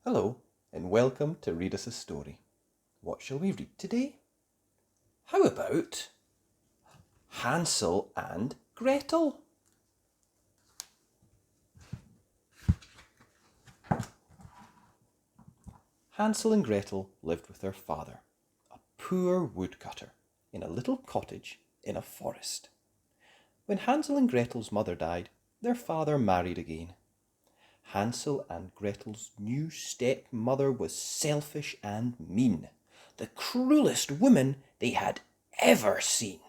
Hello and welcome to Read Us a Story. What shall we read today? How about Hansel and Gretel? Hansel and Gretel lived with their father, a poor woodcutter, in a little cottage in a forest. When Hansel and Gretel's mother died, their father married again. Hansel and Gretel's new stepmother was selfish and mean, the cruelest woman they had ever seen.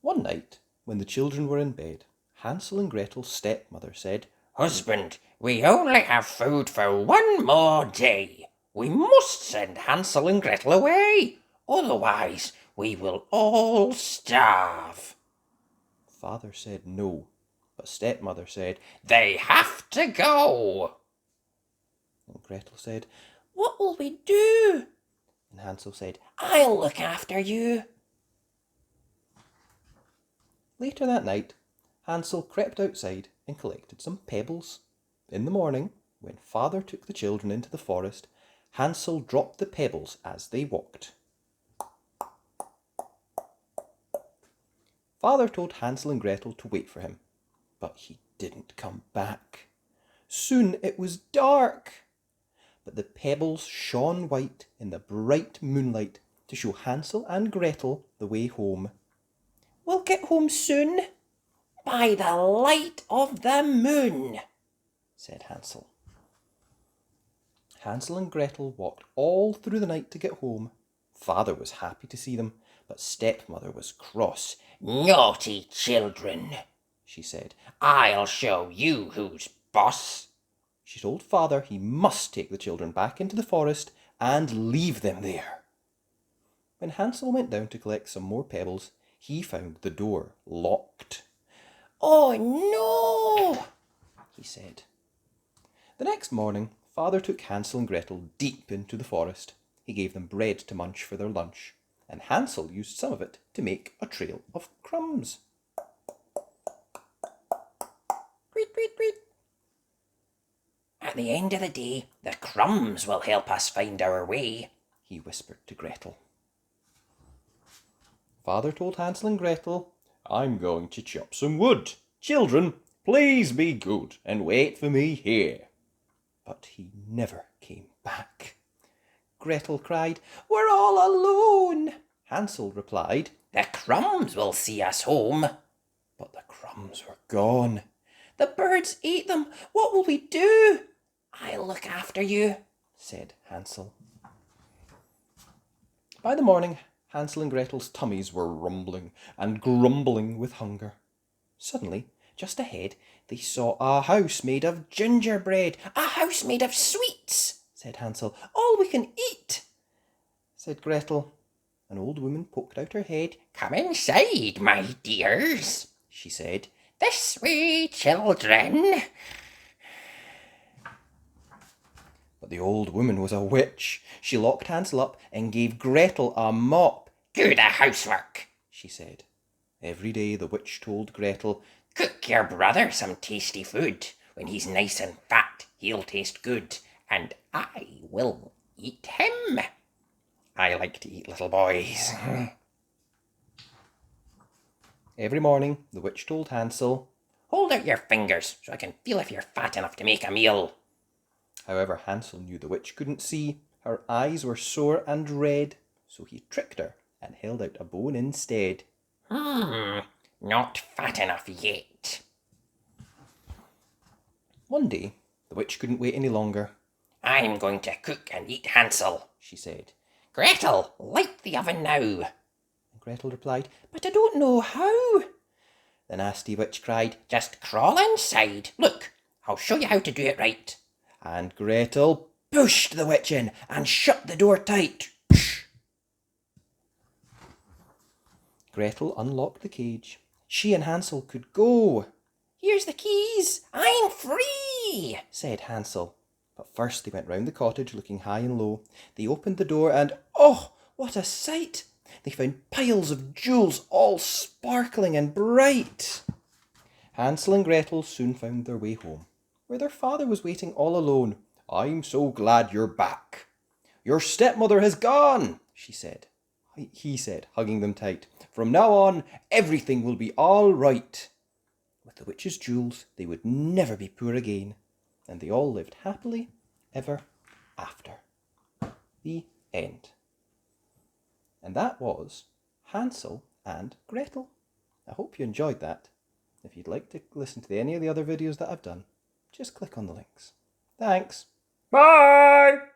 One night, when the children were in bed, Hansel and Gretel's stepmother said, "Husband, we only have food for one more day. We must send Hansel and Gretel away, otherwise we will all starve." Father said no, but stepmother said, "They have to go." And Gretel said, "What will we do?" And Hansel said, "I'll look after you." Later that night, Hansel crept outside and collected some pebbles. In the morning, when Father took the children into the forest, Hansel dropped the pebbles as they walked. Father told Hansel and Gretel to wait for him, but he didn't come back. Soon it was dark, but the pebbles shone white in the bright moonlight to show Hansel and Gretel the way home. "We'll get home soon, by the light of the moon," said Hansel. Hansel and Gretel walked all through the night to get home. Father was happy to see them, but stepmother was cross. "Naughty children," she said. "I'll show you who's boss." She told Father he must take the children back into the forest and leave them there. When Hansel went down to collect some more pebbles, he found the door locked. "Oh no," he said. The next morning, Father took Hansel and Gretel deep into the forest. He gave them bread to munch for their lunch, and Hansel used some of it to make a trail of crumbs. "Tweet, tweet, tweet. At the end of the day, the crumbs will help us find our way," he whispered to Gretel. Father told Hansel and Gretel, "I'm going to chop some wood. Children, please be good and wait for me here." But he never came back. Gretel cried, "We're all alone." Hansel replied, "The crumbs will see us home." But the crumbs were gone. "The birds ate them. What will we do?" "I'll look after you," said Hansel. By the morning, Hansel and Gretel's tummies were rumbling and grumbling with hunger. Suddenly, just ahead, they saw a house made of gingerbread. "A house made of sweets," said Hansel. "All we can eat," said Gretel. An old woman poked out her head. "Come inside, my dears," she said. "This way, children." But the old woman was a witch. She locked Hansel up and gave Gretel a mop. "Do the housework," she said. Every day the witch told Gretel, "Cook your brother some tasty food. When he's nice and fat, he'll taste good, and I will eat him. I like to eat little boys." Every morning the witch told Hansel, "Hold out your fingers so I can feel if you're fat enough to make a meal." However, Hansel knew the witch couldn't see. Her eyes were sore and red, so he tricked her and held out a bone instead. Not fat enough yet." One day, the witch couldn't wait any longer. "I'm going to cook and eat Hansel," she said. "Gretel, light the oven now." And Gretel replied, "But I don't know how." The nasty witch cried, "Just crawl inside. Look, I'll show you how to do it right." And Gretel pushed the witch in and shut the door tight. Gretel unlocked the cage. She and Hansel could go. "Here's the keys. I'm free," said Hansel. But first they went round the cottage looking high and low. They opened the door and, oh, what a sight! They found piles of jewels all sparkling and bright. Hansel and Gretel soon found their way home, where their father was waiting all alone. "I'm so glad you're back. Your stepmother has gone," he said, hugging them tight. "From now on, everything will be all right." With the witch's jewels, they would never be poor again, and they all lived happily ever after. The end. And that was Hansel and Gretel. I hope you enjoyed that. If you'd like to listen to any of the other videos that I've done, just click on the links. Thanks. Bye!